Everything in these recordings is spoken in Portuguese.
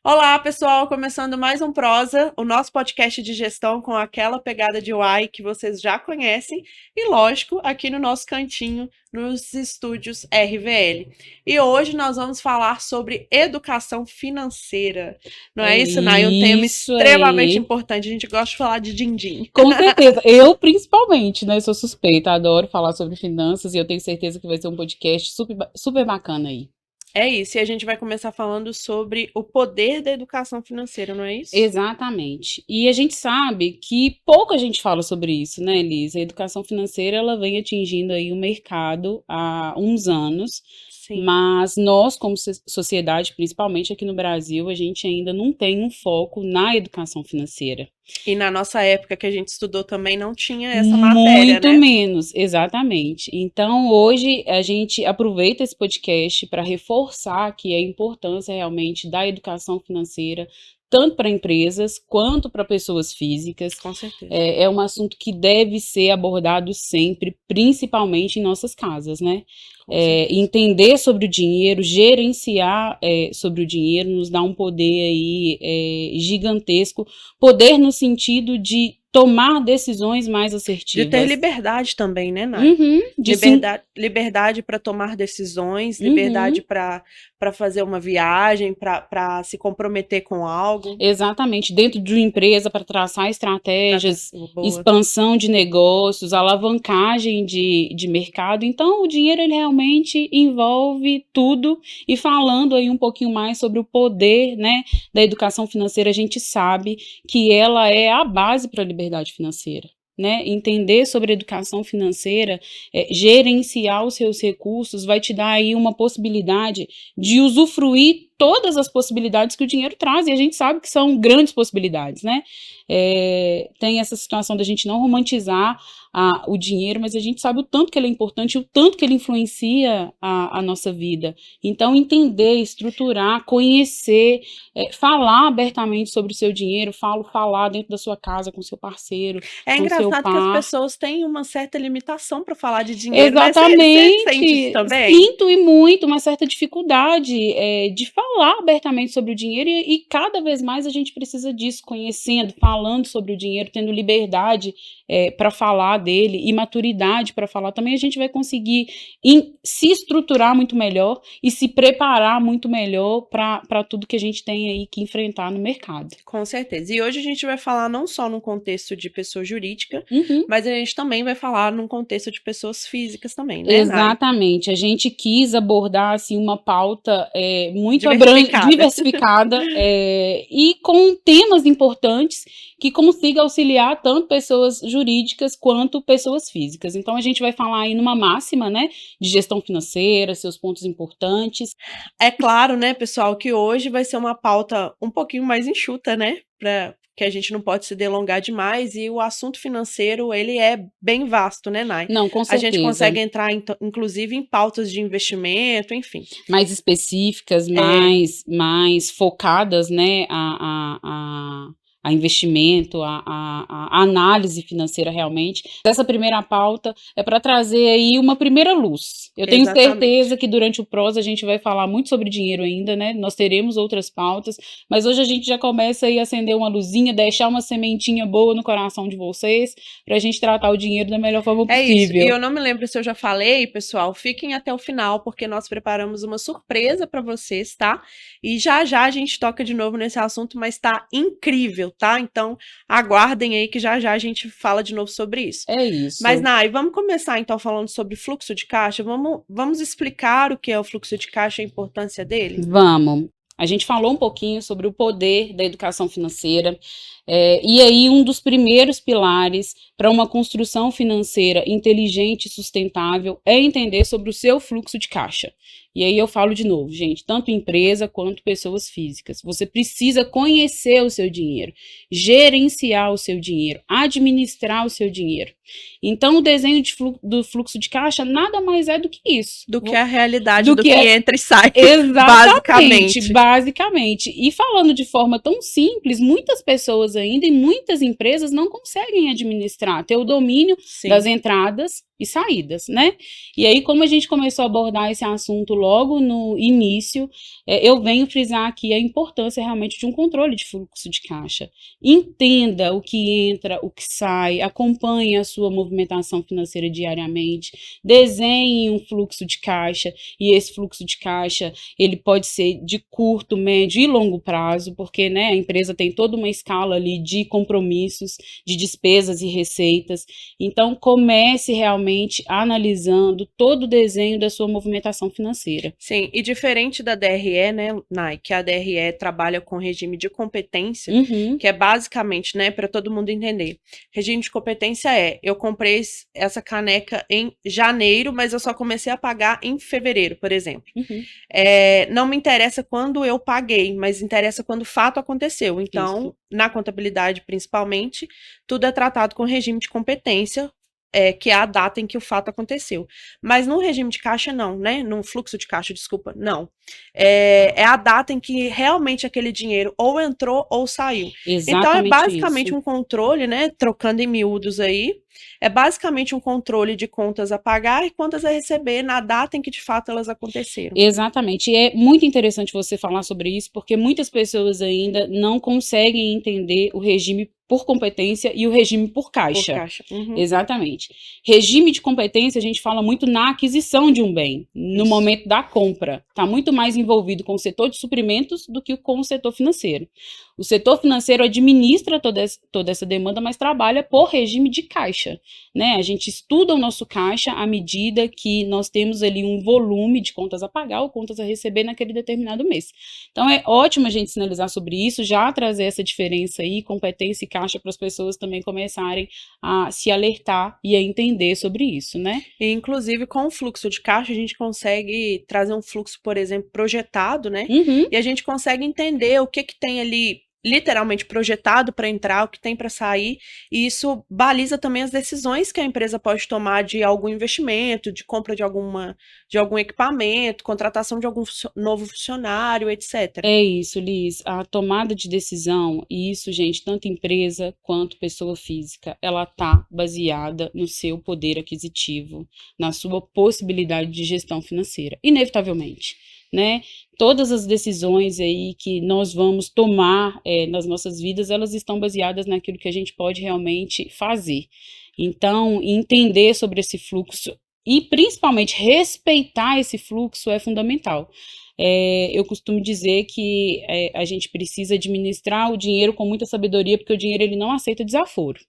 Olá, pessoal! Começando mais um Prosa, o nosso podcast de gestão com aquela pegada de UI que vocês já conhecem e, lógico, aqui no nosso cantinho, nos estúdios RVL. E hoje nós vamos falar sobre educação financeira. Não É é isso, Nai? Um tema isso extremamente aí. importante. A gente gosta de falar de din-din. Com certeza. Eu, principalmente, né? Sou suspeita, adoro falar sobre finanças e eu tenho certeza que vai ser um podcast super bacana aí. É isso, e a gente vai começar falando sobre o poder da educação financeira, não é isso? Exatamente. E a gente sabe que pouco a gente fala sobre isso, né, Elisa? A educação financeira, ela vem atingindo aí o mercado há uns anos, Sim. mas nós, como sociedade, principalmente aqui no Brasil, a gente ainda não tem um foco na educação financeira. E na nossa época que a gente estudou também não tinha essa matéria, Muito né? menos, exatamente. Então, hoje a gente aproveita esse podcast para reforçar aqui a importância realmente da educação financeira, tanto para empresas quanto para pessoas físicas. Com certeza. É um assunto que deve ser abordado sempre, principalmente em nossas casas, né? Entender sobre o dinheiro, gerenciar sobre o dinheiro, nos dá um poder aí gigantesco, poder no sentido de tomar decisões mais De ter assertivas. liberdade também, né, Nai? Liberdade para tomar decisões, liberdade para fazer uma viagem, para se comprometer com algo. Exatamente, dentro de uma empresa para traçar estratégias, expansão de negócios, alavancagem de mercado. Então, o dinheiro ele realmente envolve tudo. E falando aí um pouquinho mais sobre o poder, né, da educação financeira, a gente sabe que ela é a base para a liberdade financeira. Né? Entender sobre educação financeira, gerenciar os seus recursos, vai te dar aí uma possibilidade de usufruir todas as possibilidades que o dinheiro traz, e a gente sabe que são grandes possibilidades, né? Tem essa situação da gente não romantizar o dinheiro, mas a gente sabe o tanto que ele é importante, o tanto que ele influencia a nossa vida. Então, entender, estruturar, conhecer, falar abertamente sobre o seu dinheiro, falar dentro da sua casa, com seu parceiro, É com seu engraçado que as par. pessoas têm uma certa limitação para falar de dinheiro, né? Você sente isso Exatamente, também? sinto e muito uma certa dificuldade de falar abertamente sobre o dinheiro e cada vez mais a gente precisa disso, conhecendo, falando sobre o dinheiro, tendo liberdade para falar dele e maturidade para falar, também a gente vai conseguir se estruturar muito melhor e se preparar muito melhor para tudo que a gente tem aí que enfrentar no mercado. Com certeza. E hoje a gente vai falar não só no contexto de pessoa jurídica, mas a gente também vai falar num contexto de pessoas físicas também, né, Nai? Exatamente. A gente quis abordar assim uma pauta muito diversificada e com temas importantes que consiga auxiliar tanto pessoas jurídicas quanto pessoas físicas. Então a gente vai falar aí numa máxima, né, de gestão financeira, seus pontos importantes. É claro, né, pessoal, que hoje vai ser uma pauta um pouquinho mais enxuta, né, que a gente não pode se delongar demais, e o assunto financeiro, ele é bem vasto, né, Nai? Não, com certeza. A gente consegue entrar, inclusive, em pautas de investimento, enfim. Mais específicas, mais focadas, né, a investimento, a análise financeira realmente. Essa primeira pauta é para trazer aí uma primeira luz. Eu tenho certeza que durante o Prosa a gente vai falar muito sobre dinheiro ainda, né? Nós teremos outras pautas, mas hoje a gente já começa aí a acender uma luzinha, deixar uma sementinha boa no coração de vocês, para a gente tratar o dinheiro da melhor forma possível. É isso, e eu não me lembro se eu já falei, pessoal, fiquem até o final, porque nós preparamos uma surpresa para vocês, tá? E já já a gente toca de novo nesse assunto, mas tá incrível, tá? Então, aguardem aí que já já a gente fala de novo sobre isso. É isso. Mas, Nai, vamos começar então falando sobre fluxo de caixa? Vamos explicar o que é o fluxo de caixa e a importância dele? Vamos. A gente falou um pouquinho sobre o poder da educação financeira, e aí um dos primeiros pilares para uma construção financeira inteligente e sustentável é entender sobre o seu fluxo de caixa. E aí eu falo de novo, gente, tanto empresa quanto pessoas físicas. Você precisa conhecer o seu dinheiro, gerenciar o seu dinheiro, administrar o seu dinheiro. Então, o desenho do fluxo de caixa nada mais é do que isso. Do que a realidade do que entra e sai. Exatamente, basicamente. E falando de forma tão simples, muitas pessoas ainda e muitas empresas não conseguem administrar, ter o domínio das entradas e saídas, né? E aí, como a gente começou a abordar esse assunto logo no início, eu venho frisar aqui a importância realmente de um controle de fluxo de caixa. Entenda o que entra, o que sai, acompanhe a sua movimentação financeira diariamente, desenhe um fluxo de caixa, e esse fluxo de caixa, ele pode ser de curto, médio e longo prazo, porque, né, a empresa tem toda uma escala ali de compromissos, de despesas e receitas. Então, comece realmente analisando todo o desenho da sua movimentação financeira. Sim, e diferente da DRE, né, Nike, a DRE trabalha com regime de competência, que é basicamente, né, para todo mundo entender. Regime de competência eu comprei essa caneca em janeiro, mas eu só comecei a pagar em fevereiro, por exemplo. Não me interessa quando eu paguei, mas interessa quando o fato aconteceu. Então, na contabilidade, principalmente, tudo é tratado com regime de competência, que é a data em que o fato aconteceu. Mas no regime de caixa, não, né? No fluxo de caixa, desculpa, não. É a data em que realmente aquele dinheiro ou entrou ou saiu. Exatamente então, é basicamente isso. um controle, né? Trocando em miúdos aí, é basicamente um controle de contas a pagar e contas a receber na data em que de fato elas aconteceram. Exatamente, e é muito interessante você falar sobre isso, porque muitas pessoas ainda não conseguem entender o regime por competência e o regime por caixa. Por caixa. Exatamente. Regime de competência, a gente fala muito na aquisição de um bem, no momento da compra. Está muito mais envolvido com o setor de suprimentos do que com o setor financeiro. O setor financeiro administra toda essa demanda, mas trabalha por regime de caixa, né? A gente estuda o nosso caixa à medida que nós temos ali um volume de contas a pagar ou contas a receber naquele determinado mês. Então, é ótimo a gente sinalizar sobre isso, já trazer essa diferença aí, competência e caixa, para as pessoas também começarem a se alertar e a entender sobre isso, né? E, inclusive, com o fluxo de caixa, a gente consegue trazer um fluxo, por exemplo, projetado, né? E a gente consegue entender o que tem ali literalmente projetado para entrar, o que tem para sair, e isso baliza também as decisões que a empresa pode tomar de algum investimento, de compra de algum equipamento, contratação de algum novo funcionário, etc. É isso, Liz, a tomada de decisão, e isso, gente, tanto empresa quanto pessoa física, ela tá baseada no seu poder aquisitivo, na sua possibilidade de gestão financeira, inevitavelmente, né? Todas as decisões aí que nós vamos tomar nas nossas vidas, elas estão baseadas naquilo que a gente pode realmente fazer. Então, entender sobre esse fluxo e principalmente respeitar esse fluxo é fundamental. Eu costumo dizer que a gente precisa administrar o dinheiro com muita sabedoria, porque o dinheiro ele não aceita desaforo.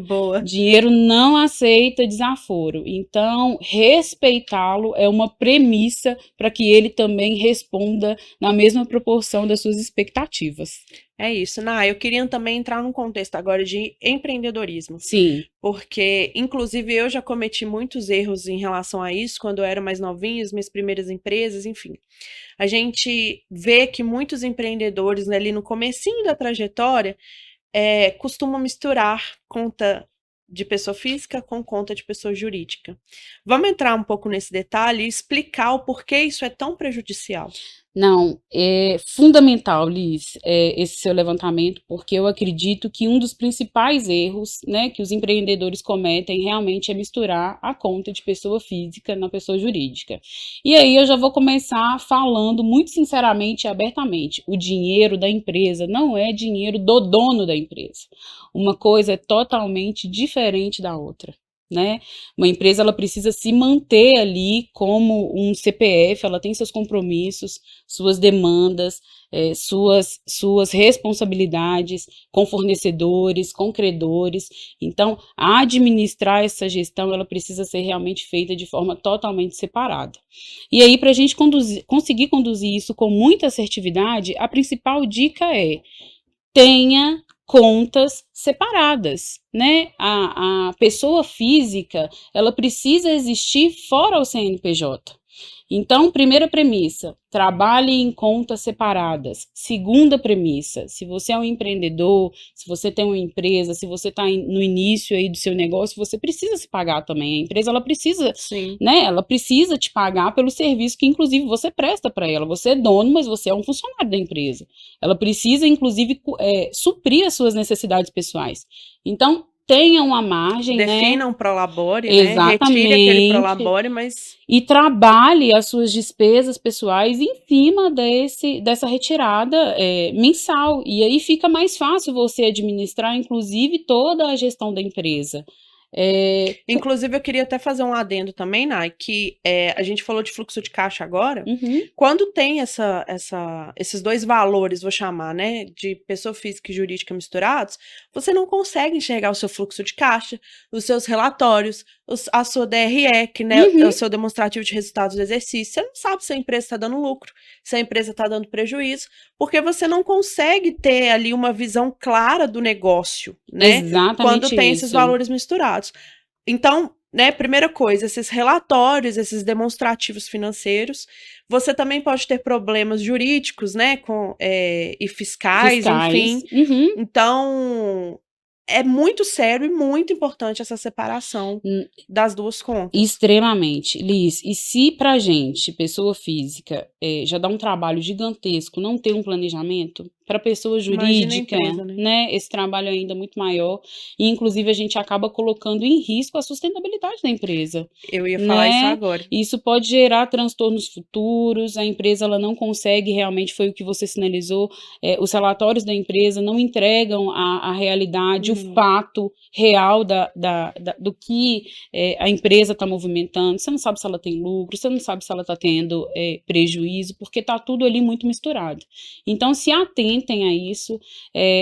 Boa. Dinheiro não aceita desaforo, então respeitá-lo é uma premissa para que ele também responda na mesma proporção das suas expectativas. É isso, eu queria também entrar num contexto agora de empreendedorismo. Sim. Porque, inclusive, eu já cometi muitos erros em relação a isso, quando eu era mais novinha, as minhas primeiras empresas, enfim. A gente vê que muitos empreendedores, né, ali no comecinho da trajetória, costumam misturar conta de pessoa física com conta de pessoa jurídica. Vamos entrar um pouco nesse detalhe e explicar o porquê isso é tão prejudicial. Não, é fundamental, Liz, esse seu levantamento, porque eu acredito que um dos principais erros, né, que os empreendedores cometem realmente é misturar a conta de pessoa física na pessoa jurídica. E aí eu já vou começar falando muito sinceramente e abertamente, o dinheiro da empresa não é dinheiro do dono da empresa. Uma coisa é totalmente diferente da outra. Né? Uma empresa ela precisa se manter ali como um CPF, ela tem seus compromissos, suas demandas, suas responsabilidades com fornecedores, com credores. Então, administrar essa gestão ela precisa ser realmente feita de forma totalmente separada. E aí, para a gente conseguir conduzir isso com muita assertividade, a principal dica é: tenha contas separadas, né? A pessoa física, ela precisa existir fora o CNPJ. Então, primeira premissa, trabalhe em contas separadas. Segunda premissa, se você é um empreendedor, se você tem uma empresa, se você está no início aí do seu negócio, você precisa se pagar também. A empresa, ela precisa, né? Ela precisa te pagar pelo serviço que, inclusive, você presta para ela. Você é dono, mas você é um funcionário da empresa. Ela precisa, inclusive, suprir as suas necessidades pessoais. Então, tenha uma margem, defina né? um prolabore, né? Exatamente. Retire aquele prolabore, mas... E trabalhe as suas despesas pessoais em cima dessa retirada mensal. E aí fica mais fácil você administrar, inclusive, toda a gestão da empresa. Inclusive, eu queria até fazer um adendo também, Nai, que a gente falou de fluxo de caixa agora. Uhum. Quando tem esses dois valores, vou chamar, né, de pessoa física e jurídica misturados, você não consegue enxergar o seu fluxo de caixa, os seus relatórios, a sua DRE, que, né, é o seu demonstrativo de resultados do exercício. Você não sabe se a empresa está dando lucro, se a empresa está dando prejuízo, porque você não consegue ter ali uma visão clara do negócio, né? Exatamente quando tem esses valores misturados. Então, né, primeira coisa, esses relatórios, esses demonstrativos financeiros, você também pode ter problemas jurídicos, né, e fiscais, enfim. Uhum. Então, é muito sério e muito importante essa separação das duas contas. Extremamente, Liz. E se pra gente, pessoa física, já dá um trabalho gigantesco não ter um planejamento, para pessoa jurídica, empresa, né, esse trabalho ainda é muito maior, e inclusive a gente acaba colocando em risco a sustentabilidade da empresa. Eu ia falar isso agora. Isso pode gerar transtornos futuros, a empresa ela não consegue, realmente foi o que você sinalizou, os relatórios da empresa não entregam a realidade, o fato real do que a empresa está movimentando, você não sabe se ela tem lucro, você não sabe se ela está tendo prejuízo, porque está tudo ali muito misturado. Então, se atentem a isso,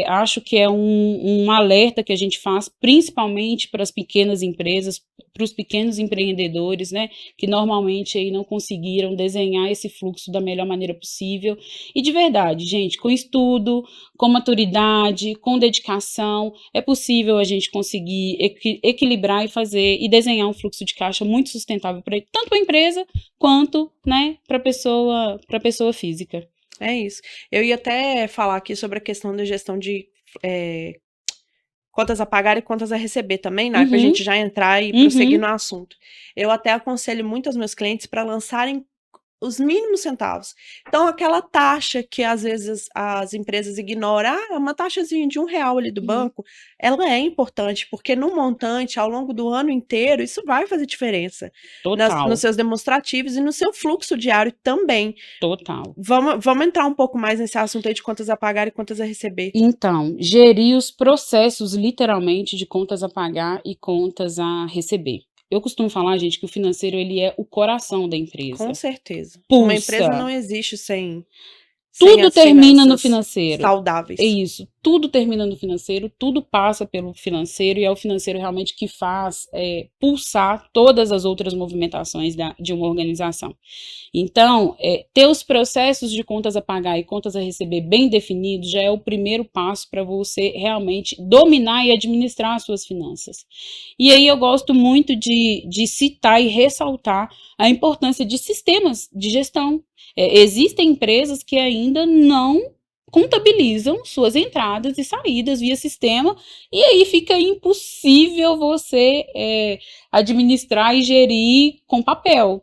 acho que é um alerta que a gente faz, principalmente para as pequenas empresas, para os pequenos empreendedores, né, que normalmente aí não conseguiram desenhar esse fluxo da melhor maneira possível. E de verdade, gente, com estudo, com maturidade, com dedicação, é possível a gente conseguir equilibrar e fazer e desenhar um fluxo de caixa muito sustentável para tanto para a empresa quanto, né, para a pessoa física. É isso. Eu ia até falar aqui sobre a questão da gestão de contas a pagar e contas a receber também, né? Pra gente já entrar e prosseguir no assunto. Eu até aconselho muito aos meus clientes para lançarem os mínimos centavos. Então, aquela taxa que às vezes as empresas ignoram, uma taxazinha de R$1 ali do banco, ela é importante, porque no montante, ao longo do ano inteiro, isso vai fazer diferença. Nos seus demonstrativos e no seu fluxo diário também. Total. Vamos entrar um pouco mais nesse assunto aí de contas a pagar e contas a receber. Então, gerir os processos, literalmente, de contas a pagar e contas a receber. Eu costumo falar, gente, que o financeiro ele é o coração da empresa. Com certeza. Pulsa. Uma empresa não existe sem tudo termina no financeiro. Saudáveis. É isso. Tudo termina no financeiro, tudo passa pelo financeiro e é o financeiro realmente que faz pulsar todas as outras movimentações de uma organização. Então, ter os processos de contas a pagar e contas a receber bem definidos já é o primeiro passo para você realmente dominar e administrar as suas finanças. E aí eu gosto muito de citar e ressaltar a importância de sistemas de gestão. Existem empresas que ainda não contabilizam suas entradas e saídas via sistema, e aí fica impossível você administrar e gerir com papel.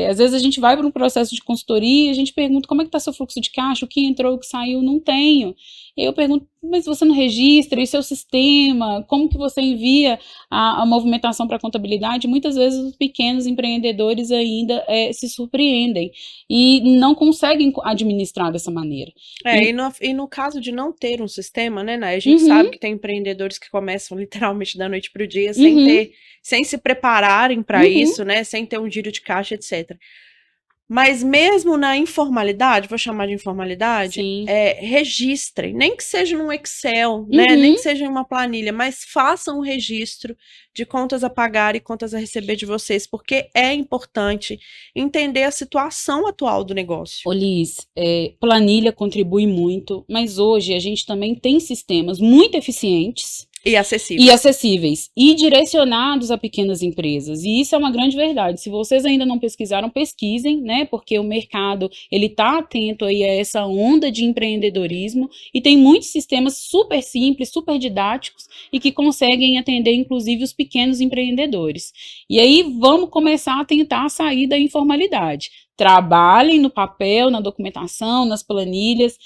Às vezes a gente vai para um processo de consultoria e a gente pergunta como é que está seu fluxo de caixa, o que entrou, o que saiu, não tenho. E eu pergunto, mas você não registra, isso é o sistema, como que você envia a movimentação para a contabilidade? Muitas vezes os pequenos empreendedores ainda se surpreendem e não conseguem administrar dessa maneira. E no caso de não ter um sistema, né, Nay? A gente sabe que tem empreendedores que começam literalmente da noite para o dia sem se prepararem para isso, né? Sem ter um giro de caixa, etc. Mas mesmo na informalidade, vou chamar de informalidade, registrem, nem que seja num Excel, né? Nem que seja em uma planilha, mas façam um registro de contas a pagar e contas a receber de vocês, porque é importante entender a situação atual do negócio. Ô Liz, planilha contribui muito, mas hoje a gente também tem sistemas muito eficientes e acessíveis e direcionados a pequenas empresas, e isso é uma grande verdade. Se vocês ainda não pesquisaram, pesquisem, né, porque o mercado, ele está atento aí a essa onda de empreendedorismo, e tem muitos sistemas super simples, super didáticos, e que conseguem atender, inclusive, os pequenos empreendedores. E aí, vamos começar a tentar sair da informalidade. trabalhem no papel, na documentação, nas planilhas,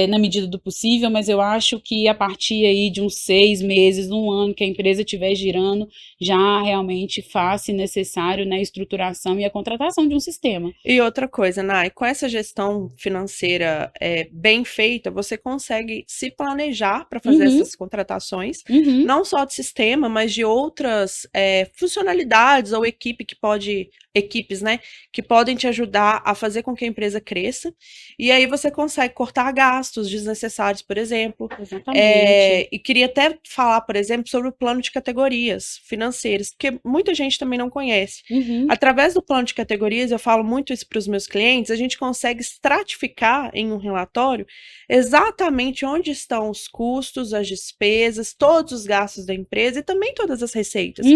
na medida do possível, mas eu acho que a partir aí de uns 6 meses, 1 ano que a empresa estiver girando, já realmente faz-se necessário, né, a estruturação e a contratação de um sistema. E outra coisa, Nai, com essa gestão financeira bem feita, você consegue se planejar para fazer essas contratações, não só de sistema, mas de outras funcionalidades ou equipes, né, que podem te ajudar a fazer com que a empresa cresça, e aí você consegue cortar gastos desnecessários, por exemplo. Exatamente. E queria até falar, por exemplo, sobre o plano de categorias financeiras, porque muita gente também não conhece. Através do plano de categorias, eu falo muito isso para os meus clientes, a gente consegue estratificar em um relatório exatamente onde estão os custos, as despesas, todos os gastos da empresa e também todas as receitas.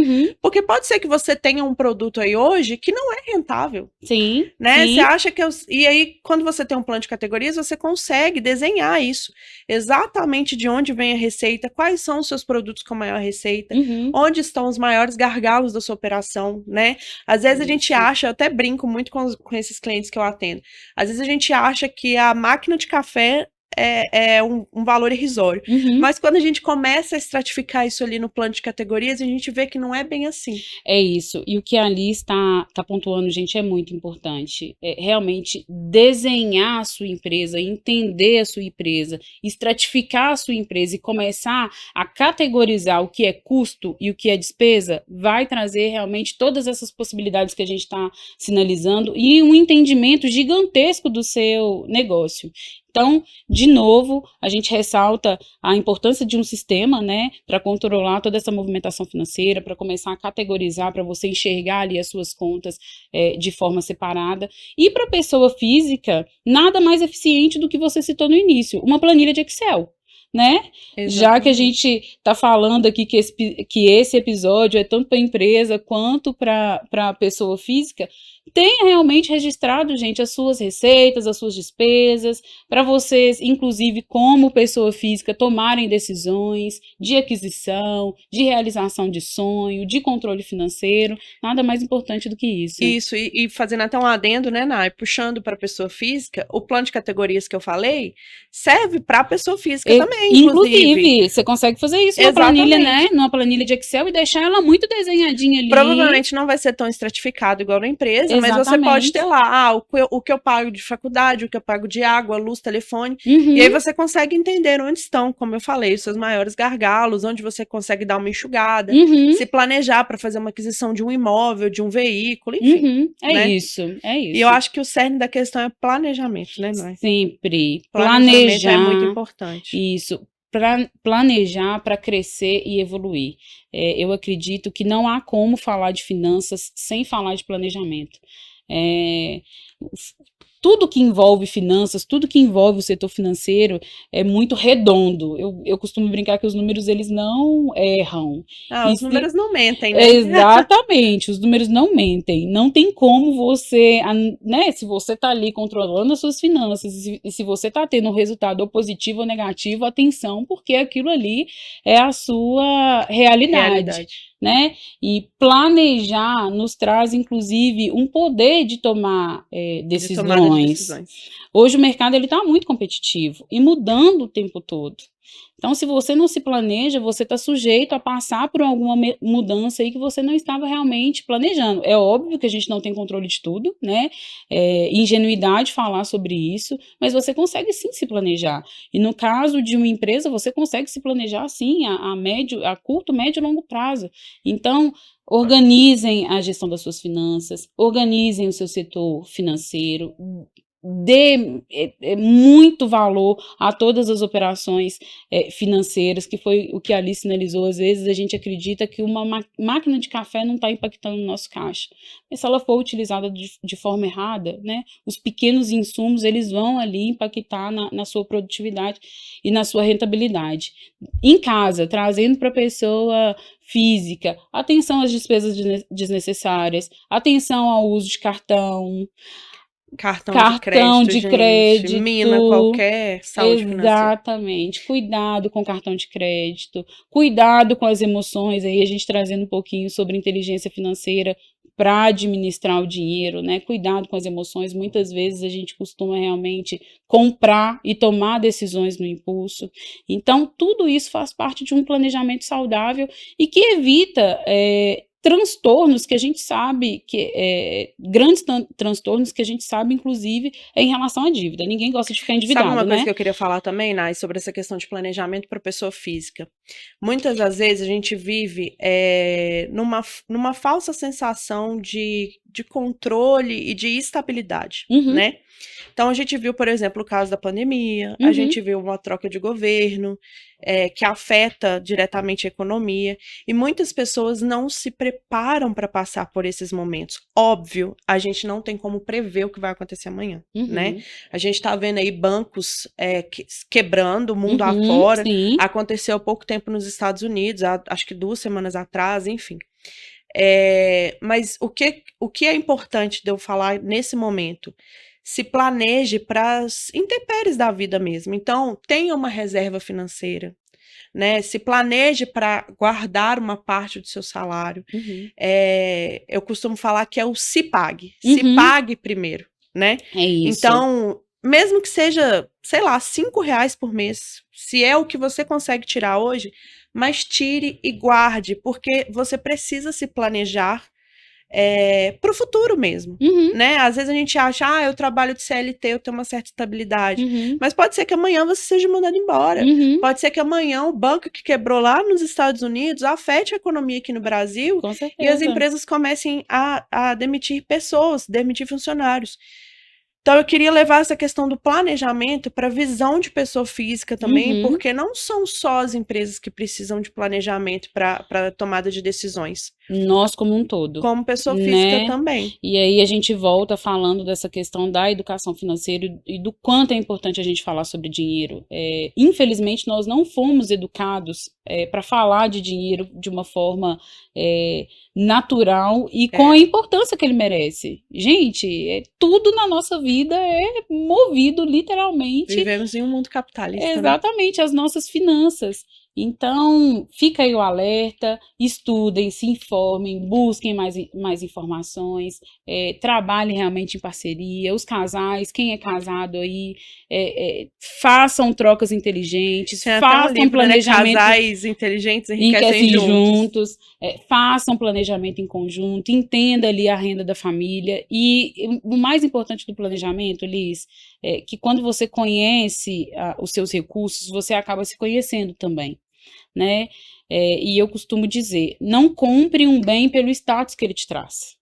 Porque pode ser que você tenha um produto aí hoje que não é rentável. Sim, né? sim. Você acha que... E aí, quando você tem um plano de categorias, você consegue desenhar isso. Exatamente de onde vem a receita, quais são os seus produtos com maior receita, onde estão os maiores gargalos da sua operação, né? Às vezes a gente acha, eu até brinco muito com esses clientes que eu atendo, às vezes a gente acha que a máquina de café é um valor irrisório. Mas quando a gente começa a estratificar isso ali no plano de categorias, a gente vê que não é bem assim. É isso. E o que a Alice está pontuando, gente, é muito importante. Realmente desenhar a sua empresa, entender a sua empresa, estratificar a sua empresa e começar a categorizar o que é custo e o que é despesa, vai trazer realmente todas essas possibilidades que a gente está sinalizando e um entendimento gigantesco do seu negócio. Então, de novo, a gente ressalta a importância de um sistema, né, para controlar toda essa movimentação financeira, para começar a categorizar, para você enxergar ali as suas contas de forma separada. E para a pessoa física, nada mais eficiente do que você citou no início, uma planilha de Excel. Né? Já que a gente está falando aqui que esse episódio é tanto para a empresa quanto para a pessoa física, tenha realmente registrado, gente, as suas receitas, as suas despesas, para vocês, inclusive, como pessoa física, tomarem decisões de aquisição, de realização de sonho, de controle financeiro, nada mais importante do que isso. Isso, e fazendo até um adendo, né, Nai, puxando para a pessoa física, o plano de categorias que eu falei serve para a pessoa física também, inclusive. Você consegue fazer isso numa planilha, né, numa planilha de Excel e deixar ela muito desenhadinha ali. Provavelmente não vai ser tão estratificado igual na empresa, mas você pode ter lá, o que eu pago de faculdade, o que eu pago de água, luz, telefone, e aí você consegue entender onde estão, como eu falei, os seus maiores gargalos, onde você consegue dar uma enxugada, se planejar para fazer uma aquisição de um imóvel, de um veículo, enfim. É isso. E eu acho que o cerne da questão é planejamento, né, Nai? Sempre. Planejamento é muito importante. Isso. Planejar para crescer e evoluir. Eu acredito que não há como falar de finanças sem falar de planejamento. Tudo que envolve finanças, tudo que envolve o setor financeiro é muito redondo. Eu costumo brincar que os números, eles não erram. Os números não mentem, né? Exatamente, os números não mentem. Não tem como você, né, se você está ali controlando as suas finanças e se você está tendo um resultado ou positivo ou negativo, atenção, porque aquilo ali é a sua realidade. Né? E planejar nos traz, inclusive, um poder de tomar decisões. Hoje o mercado está muito competitivo e mudando o tempo todo. Então, se você não se planeja, você está sujeito a passar por alguma mudança aí que você não estava realmente planejando. É óbvio que a gente não tem controle de tudo, né? Ingenuidade falar sobre isso, mas você consegue sim se planejar. E no caso de uma empresa, você consegue se planejar sim a curto, médio e longo prazo. Então, organizem a gestão das suas finanças, organizem o seu setor financeiro, dê muito valor a todas as operações financeiras, que foi o que a Alice sinalizou. Às vezes a gente acredita que uma máquina de café não está impactando no nosso caixa, mas se ela for utilizada de forma errada, né, os pequenos insumos, eles vão ali impactar na sua produtividade e na sua rentabilidade. Em casa, trazendo para a pessoa física, atenção às despesas desnecessárias, atenção ao uso de cartão de crédito, mina qualquer, saúde financeira. Exatamente. Cuidado com cartão de crédito, cuidado com as emoções, aí a gente trazendo um pouquinho sobre inteligência financeira. para administrar o dinheiro, né? Cuidado com as emoções. Muitas vezes a gente costuma realmente comprar e tomar decisões no impulso. Então, tudo isso faz parte de um planejamento saudável e que evita transtornos que a gente sabe, grandes transtornos que a gente sabe, inclusive, em relação à dívida. Ninguém gosta de ficar endividado, Sabe uma coisa né? que eu queria falar também, Nai, sobre essa questão de planejamento para pessoa física? Muitas das vezes a gente vive numa falsa sensação de controle e de estabilidade, né? Então, a gente viu, por exemplo, o caso da pandemia, a gente viu uma troca de governo, que afeta diretamente a economia, e muitas pessoas não se preparam para passar por esses momentos. Óbvio, a gente não tem como prever o que vai acontecer amanhã, né? A gente está vendo aí bancos quebrando o mundo afora. Sim. Aconteceu há pouco tempo nos Estados Unidos, acho que 2 semanas atrás, enfim. Mas o que é importante de eu falar nesse momento? Se planeje para as intempéries da vida mesmo. Então, tenha uma reserva financeira, né? Se planeje para guardar uma parte do seu salário. Eu costumo falar que é o se pague. Se pague primeiro, né? É isso. Então, mesmo que seja, sei lá, R$5 por mês, se é o que você consegue tirar hoje, mas tire e guarde, porque você precisa se planejar para o futuro mesmo, né? Às vezes a gente acha, eu trabalho de CLT, eu tenho uma certa estabilidade, mas pode ser que amanhã você seja mandado embora, pode ser que amanhã o banco que quebrou lá nos Estados Unidos afete a economia aqui no Brasil e as empresas comecem a demitir pessoas, demitir funcionários. Então, eu queria levar essa questão do planejamento para a visão de pessoa física também, porque não são só as empresas que precisam de planejamento para tomada de decisões. Nós como um todo. Como pessoa física também. E aí a gente volta falando dessa questão da educação financeira e do quanto é importante a gente falar sobre dinheiro. Infelizmente, nós não fomos educados para falar de dinheiro de uma forma natural e com a importância que ele merece. Gente, tudo na nossa vida é movido literalmente. Vivemos em um mundo capitalista. Exatamente, as nossas finanças. Então, fica aí o alerta, estudem, se informem, busquem mais informações, trabalhem realmente em parceria, os casais, quem é casado aí, façam trocas inteligentes, façam planejamento... Né? Casais inteligentes enriquecem juntos. Façam planejamento em conjunto, entenda ali a renda da família, e o mais importante do planejamento, Liz, é que quando você conhece os seus recursos, você acaba se conhecendo também. Né? E eu costumo dizer, não compre um bem pelo status que ele te traz.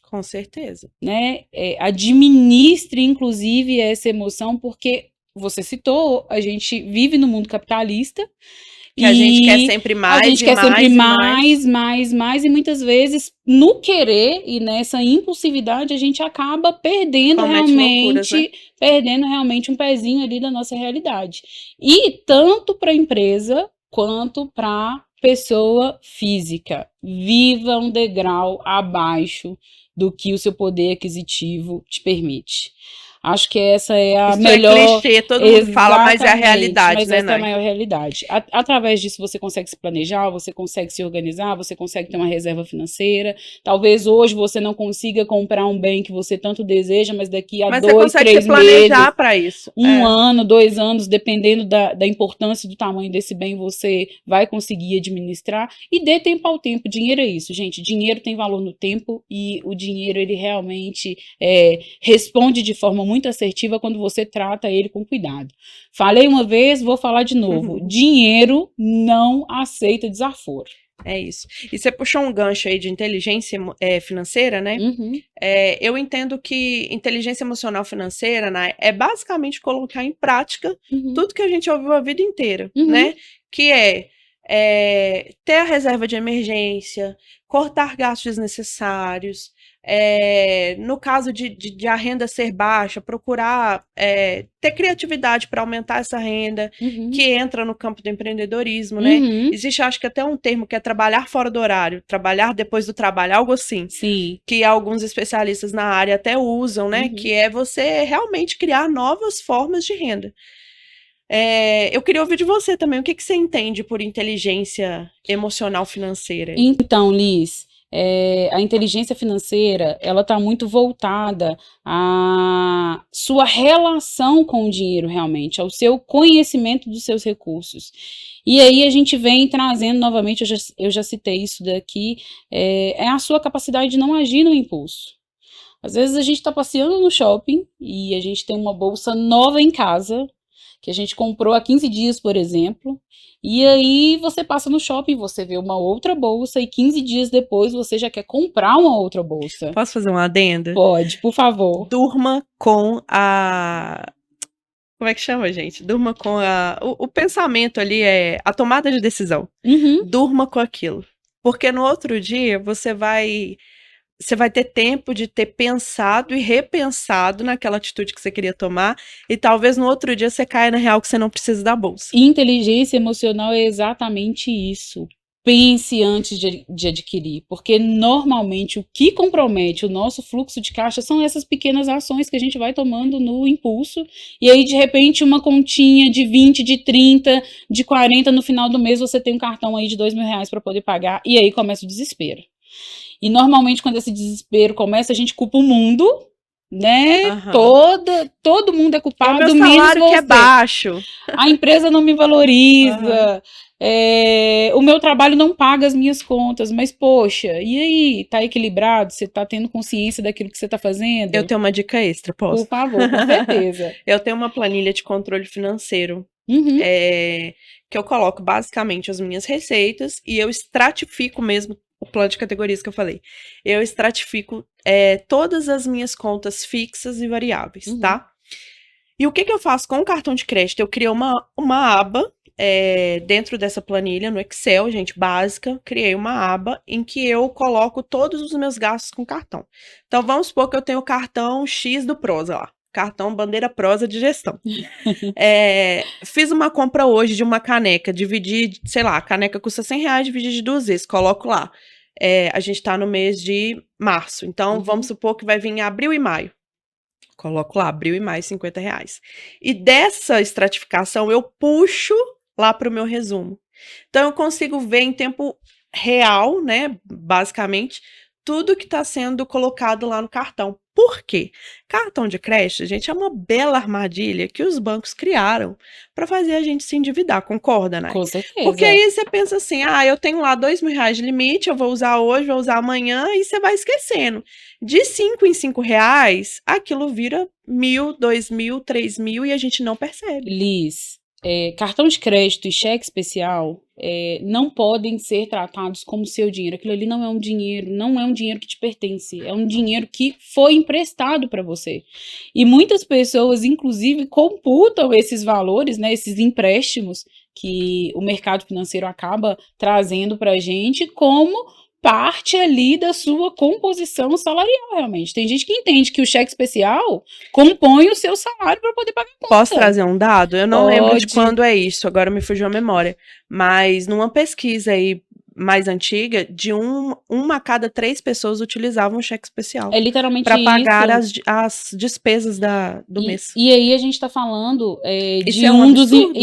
Com certeza. Né? Administre, inclusive, essa emoção, porque você citou, a gente vive no mundo capitalista, que a gente quer sempre mais, a gente quer sempre mais, e muitas vezes, no querer e nessa impulsividade, a gente acaba perdendo realmente um pezinho ali da nossa realidade. E tanto para a empresa quanto para pessoa física. Viva um degrau abaixo do que o seu poder aquisitivo te permite. Acho que essa é a melhor... é clichê, todo mundo fala, mas é a realidade, mas né, essa é a maior realidade. Através disso você consegue se planejar, você consegue se organizar, você consegue ter uma reserva financeira. Talvez hoje você não consiga comprar um bem que você tanto deseja, mas daqui a 2, 3 meses... planejar para isso. Um ano, 2 anos, dependendo da importância do tamanho desse bem, você vai conseguir administrar. E dê tempo ao tempo. Dinheiro é isso, gente. Dinheiro tem valor no tempo e o dinheiro, ele realmente responde de forma muito assertiva quando você trata ele com cuidado. Falei uma vez, vou falar de novo. Dinheiro não aceita desaforo. É isso. E você puxou um gancho aí de inteligência financeira, né? Eu entendo que inteligência emocional financeira, né, é basicamente colocar em prática tudo que a gente ouviu a vida inteira, né? Que ter a reserva de emergência, cortar gastos desnecessários, no caso de a renda ser baixa, procurar ter criatividade para aumentar essa renda, que entra no campo do empreendedorismo, né? Existe, acho que até um termo que é trabalhar fora do horário, trabalhar depois do trabalho, algo assim. Sim. Que alguns especialistas na área até usam, né? Que é você realmente criar novas formas de renda. Eu queria ouvir de você também, o que você entende por inteligência emocional financeira? Então, Liz, a inteligência financeira, ela está muito voltada à sua relação com o dinheiro realmente, ao seu conhecimento dos seus recursos. E aí a gente vem trazendo novamente, eu já citei isso daqui, é a sua capacidade de não agir no impulso. Às vezes a gente está passeando no shopping e a gente tem uma bolsa nova em casa, que a gente comprou há 15 dias, por exemplo, e aí você passa no shopping, você vê uma outra bolsa e 15 dias depois você já quer comprar uma outra bolsa. Posso fazer um adendo? Pode, por favor. Durma com a... Como é que chama, gente? Durma com a... O pensamento ali é a tomada de decisão. Uhum. Durma com aquilo. Porque no outro dia você vai ter tempo de ter pensado e repensado naquela atitude que você queria tomar, e talvez no outro dia você caia na real que você não precisa da bolsa. Inteligência emocional é exatamente isso. Pense antes de adquirir, porque normalmente o que compromete o nosso fluxo de caixa são essas pequenas ações que a gente vai tomando no impulso, e aí de repente uma continha de 20, de 30, de 40, no final do mês você tem um cartão aí de R$2.000 para poder pagar, e aí começa o desespero. E normalmente quando esse desespero começa, a gente culpa o mundo, né? Uhum. Todo mundo é culpado, é o meu menos salário você. Que é baixo. A empresa não me valoriza, o meu trabalho não paga as minhas contas, mas poxa, e aí? Tá equilibrado? Você tá tendo consciência daquilo que você tá fazendo? Eu tenho uma dica extra, posso? Por favor, com certeza. Eu tenho uma planilha de controle financeiro, Uhum. que eu coloco basicamente as minhas receitas e eu estratifico mesmo o plano de categorias que eu falei. Eu estratifico todas as minhas contas fixas e variáveis, tá? E o que eu faço com o cartão de crédito? Eu criei uma aba dentro dessa planilha, no Excel, gente, básica. Criei uma aba em que eu coloco todos os meus gastos com cartão. Então, vamos supor que eu tenho o cartão X do Prosa lá. Cartão Bandeira Prosa de gestão. Fiz uma compra hoje de uma caneca, dividi, sei lá, a caneca custa R$100, dividi de 2 vezes, coloco lá. A gente tá no mês de março, então vamos supor que vai vir em abril e maio. Coloco lá, abril e maio, R$50. E dessa estratificação eu puxo lá para o meu resumo. Então eu consigo ver em tempo real, né, basicamente, tudo que está sendo colocado lá no cartão. Por quê? Cartão de crédito, gente, é uma bela armadilha que os bancos criaram para fazer a gente se endividar, concorda, né? Com certeza. Porque aí você pensa assim, eu tenho lá R$2.000 de limite, eu vou usar hoje, vou usar amanhã, e você vai esquecendo. De 5 em 5 reais, aquilo vira 1.000, 2.000, 3.000 e a gente não percebe. Liz, cartão de crédito e cheque especial não podem ser tratados como seu dinheiro. Aquilo ali não é um dinheiro que te pertence, é um dinheiro que foi emprestado para você. E muitas pessoas, inclusive, computam esses valores, né, esses empréstimos que o mercado financeiro acaba trazendo para a gente como parte ali da sua composição salarial, realmente. Tem gente que entende que o cheque especial compõe o seu salário para poder pagar a conta. Posso trazer um dado? Eu não lembro de quando é isso, agora me fugiu a memória. Mas numa pesquisa aí mais antiga, de uma a cada 3 pessoas utilizavam o cheque especial. É literalmente para pagar isso. as despesas do mês. E aí a gente está falando Isso de é um absurdo.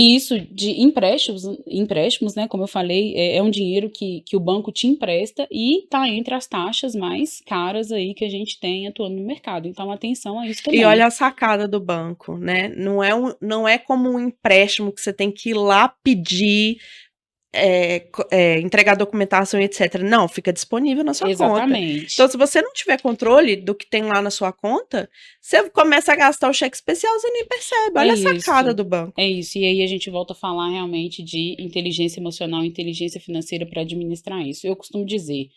de empréstimos, né? Como eu falei, é um dinheiro que o banco te empresta e está entre as taxas mais caras aí que a gente tem atuando no mercado. Então, atenção a isso também. E olha a sacada do banco, né? Não é como um empréstimo que você tem que ir lá pedir, entregar documentação, etc. Não, fica disponível na sua conta. Então, se você não tiver controle do que tem lá na sua conta, você começa a gastar o cheque especial, você nem percebe. Olha a sacada do banco. É isso. E aí a gente volta a falar realmente de inteligência emocional, inteligência financeira para administrar isso. Eu costumo dizer,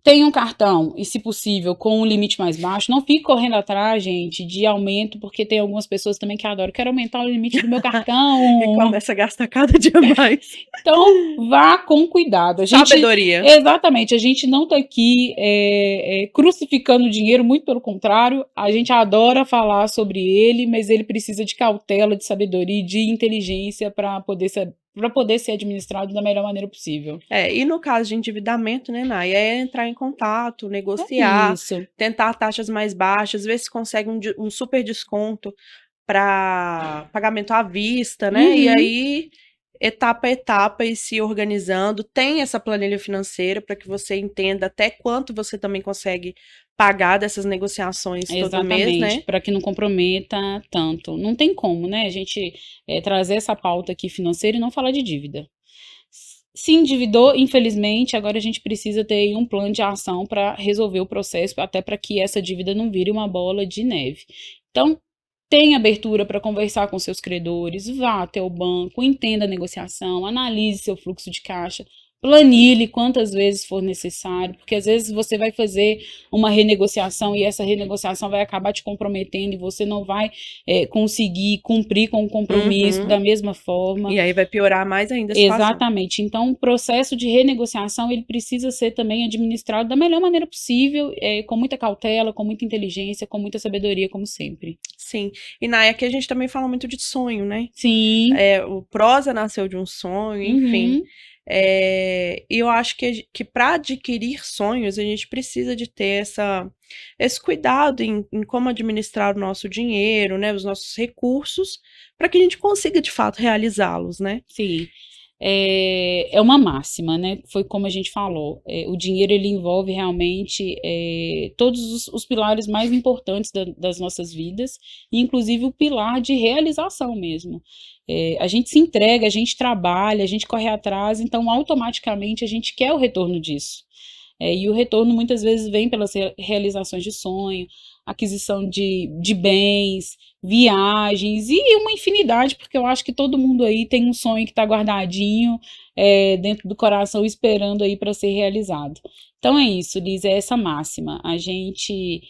tem um cartão, e se possível, com um limite mais baixo, não fique correndo atrás, gente, de aumento, porque tem algumas pessoas também que adoram, quero aumentar o limite do meu cartão. E começa a gastar cada dia mais. Então, vá com cuidado. Sabedoria. Exatamente, a gente não tá aqui crucificando o dinheiro, muito pelo contrário, a gente adora falar sobre ele, mas ele precisa de cautela, de sabedoria, de inteligência para poder ser administrado da melhor maneira possível. E no caso de endividamento, né, Nay, é entrar em contato, negociar, tentar taxas mais baixas, ver se consegue um super desconto para pagamento à vista, né? E aí etapa a etapa e se organizando. Tem essa planilha financeira para que você entenda até quanto você também consegue pagar dessas negociações todo mês, Exatamente, né? para que não comprometa tanto. Não tem como, né? A gente trazer essa pauta aqui financeira e não falar de dívida. Se endividou, infelizmente, agora a gente precisa ter aí um plano de ação para resolver o processo, até para que essa dívida não vire uma bola de neve. Então, tenha abertura para conversar com seus credores, vá até o banco, entenda a negociação, analise seu fluxo de caixa, planilhe quantas vezes for necessário, porque às vezes você vai fazer uma renegociação e essa renegociação vai acabar te comprometendo e você não vai conseguir cumprir com o compromisso da mesma forma. E aí vai piorar mais ainda a situação. Exatamente. Então, o processo de renegociação, ele precisa ser também administrado da melhor maneira possível, com muita cautela, com muita inteligência, com muita sabedoria, como sempre. Sim. E Nay, aqui a gente também fala muito de sonho, né? Sim. O Prosa nasceu de um sonho, enfim. E eu acho que para adquirir sonhos, a gente precisa de ter esse cuidado em como administrar o nosso dinheiro, né? Os nossos recursos, para que a gente consiga, de fato, realizá-los, né? Sim. É uma máxima, né? Foi como a gente falou. O dinheiro, ele envolve realmente todos os pilares mais importantes das nossas vidas, inclusive o pilar de realização mesmo. A gente se entrega, a gente trabalha, a gente corre atrás, então automaticamente a gente quer o retorno disso. E o retorno muitas vezes vem pelas realizações de sonho, aquisição de bens, viagens e uma infinidade, porque eu acho que todo mundo aí tem um sonho que está guardadinho dentro do coração esperando aí para ser realizado. Então é isso, Liz, é essa máxima, a gente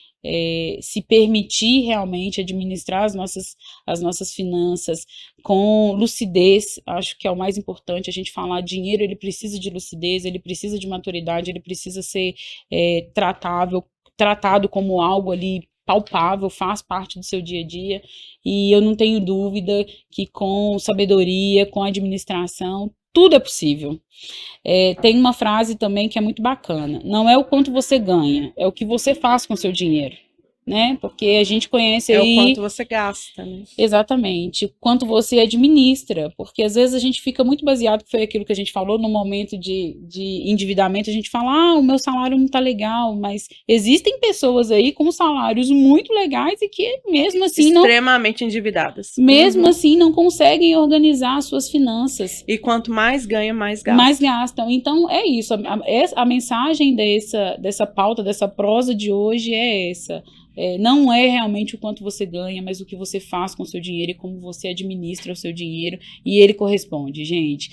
se permitir realmente administrar as nossas finanças com lucidez, acho que é o mais importante. A gente falar dinheiro, ele precisa de lucidez, ele precisa de maturidade, ele precisa ser tratado como algo ali palpável, faz parte do seu dia a dia, e eu não tenho dúvida que com sabedoria, com administração, tudo é possível. Tem uma frase também que é muito bacana, não é o quanto você ganha, é o que você faz com o seu dinheiro, né? Porque a gente conhece aí... É o quanto você gasta, né? Exatamente, quanto você administra, porque às vezes a gente fica muito baseado, que foi aquilo que a gente falou, no momento de endividamento, a gente fala, o meu salário não tá legal, mas existem pessoas aí com salários muito legais e que mesmo assim extremamente endividadas. Mesmo assim não conseguem organizar as suas finanças. E quanto mais ganha, mais gasta. Mais gastam. Então é isso, a mensagem dessa pauta, dessa prosa de hoje é essa. Não é realmente o quanto você ganha, mas o que você faz com o seu dinheiro e como você administra o seu dinheiro, e ele corresponde, gente.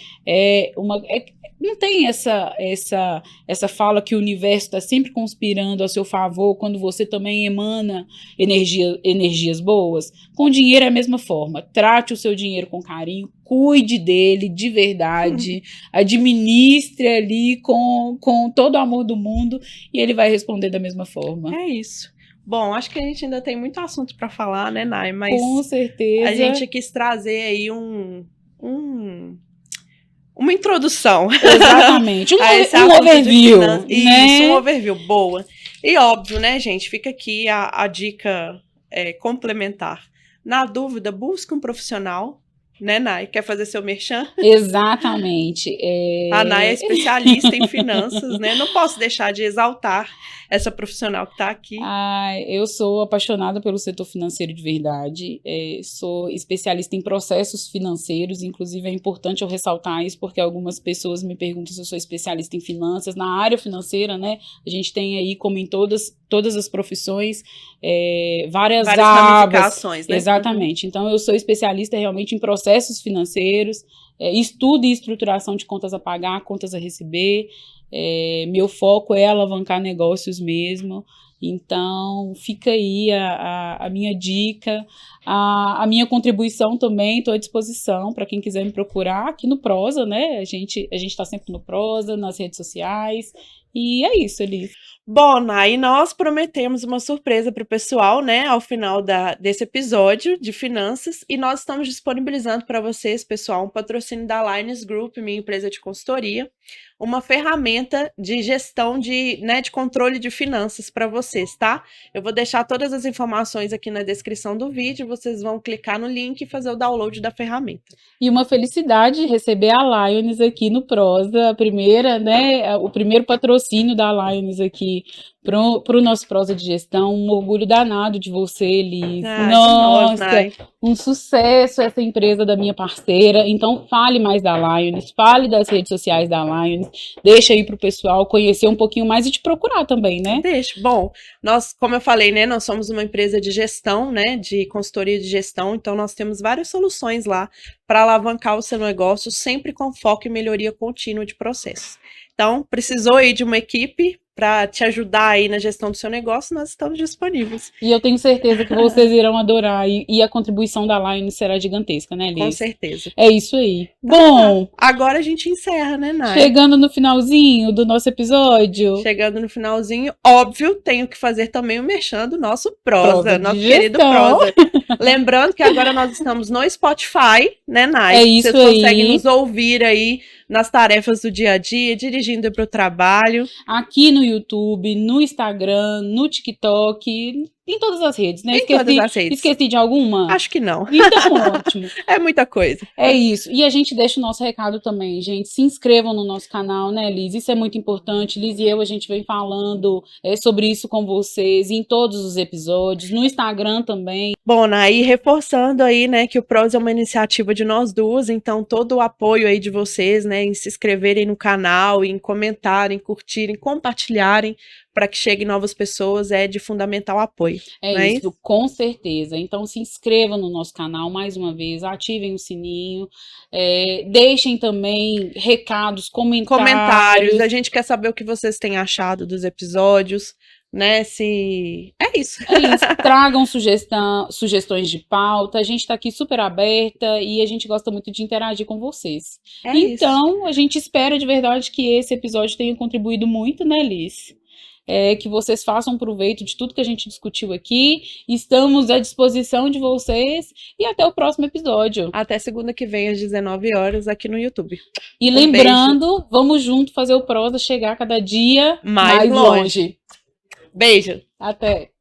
Não tem essa fala que o universo está sempre conspirando a seu favor quando você também emana energias boas. Com o dinheiro é a mesma forma. Trate o seu dinheiro com carinho, cuide dele de verdade, administre ali com todo o amor do mundo e ele vai responder da mesma forma. É isso. Bom, acho que a gente ainda tem muito assunto para falar, né, Nay? Mas com certeza. A gente quis trazer aí uma introdução. Exatamente. Um overview. Né? Isso, um overview. Boa. E óbvio, né, gente? Fica aqui a dica complementar. Na dúvida, busque um profissional. Né, Nay? Quer fazer seu merchan? Exatamente. A Nay é especialista em finanças, né? Não posso deixar de exaltar essa profissional que está aqui. Eu sou apaixonada pelo setor financeiro de verdade, sou especialista em processos financeiros, inclusive é importante eu ressaltar isso, porque algumas pessoas me perguntam se eu sou especialista em finanças, na área financeira, né, a gente tem aí, como em todas as profissões, várias ramificações, né? Exatamente, então eu sou especialista realmente em processos financeiros, estudo e estruturação de contas a pagar, contas a receber. Meu foco é alavancar negócios mesmo, então fica aí a minha dica, a minha contribuição também, estou à disposição para quem quiser me procurar aqui no Prosa, né? A gente está sempre no Prosa, nas redes sociais, e é isso, Elis. Bom, Nay, nós prometemos uma surpresa para o pessoal, né, ao final desse episódio de finanças, e nós estamos disponibilizando para vocês, pessoal, um patrocínio da Alliance Group, minha empresa de consultoria. uma ferramenta de gestão de controle de finanças para vocês, tá? Eu vou deixar todas as informações aqui na descrição do vídeo, vocês vão clicar no link e fazer o download da ferramenta. E uma felicidade receber a Lions aqui no Prosa, a primeira, o primeiro patrocínio da Lions aqui pro nosso Prosa de Gestão. Um orgulho danado de você, Liz. Nossa, um sucesso essa empresa da minha parceira. Então fale mais da Lions, fale das redes sociais da Lions, deixa aí pro pessoal conhecer um pouquinho mais e te procurar também, né? Deixa. Bom, nós, como eu falei, nós somos uma empresa de gestão, de consultoria de gestão, então nós temos várias soluções lá para alavancar o seu negócio, sempre com foco em melhoria contínua de processos. Então, precisou aí de uma equipe para te ajudar aí na gestão do seu negócio, nós estamos disponíveis. E eu tenho certeza que vocês irão adorar e a contribuição da Lions será gigantesca, né, Liz? Com certeza. É isso aí. Bom, agora a gente encerra, né, Nay? Chegando no finalzinho do nosso episódio. Chegando no finalzinho, óbvio, tenho que fazer também o merchan do nosso Prosa, nosso querido Prosa. Lembrando que agora nós estamos no Spotify, né, Nay? É isso aí. Vocês conseguem nos ouvir aí nas tarefas do dia a dia, dirigindo para o trabalho. Aqui no YouTube, no Instagram, no TikTok, em todas as redes, né? Esqueci de alguma? Acho que não. Então, ótimo. É muita coisa. É isso. E a gente deixa o nosso recado também, gente. Se inscrevam no nosso canal, né, Liz? Isso é muito importante. Liz e eu, a gente vem falando sobre isso com vocês em todos os episódios, no Instagram também. Bom, Nay, reforçando aí, que o Prosa é uma iniciativa de nós duas, então todo o apoio aí de vocês, em se inscreverem no canal, em comentarem, curtirem, compartilharem, para que cheguem novas pessoas, é de fundamental apoio. É isso, com certeza. Então se inscrevam no nosso canal mais uma vez, ativem o sininho, deixem também recados, comentários. A gente quer saber o que vocês têm achado dos episódios, É isso. Tragam sugestões de pauta, a gente está aqui super aberta e a gente gosta muito de interagir com vocês. Então, a gente espera de verdade que esse episódio tenha contribuído muito, né, Liz? Que vocês façam proveito de tudo que a gente discutiu aqui. Estamos à disposição de vocês e até o próximo episódio. Até segunda que vem às 19 horas aqui no YouTube. E lembrando, vamos junto fazer o Prosa chegar cada dia mais longe. Beijo. Até.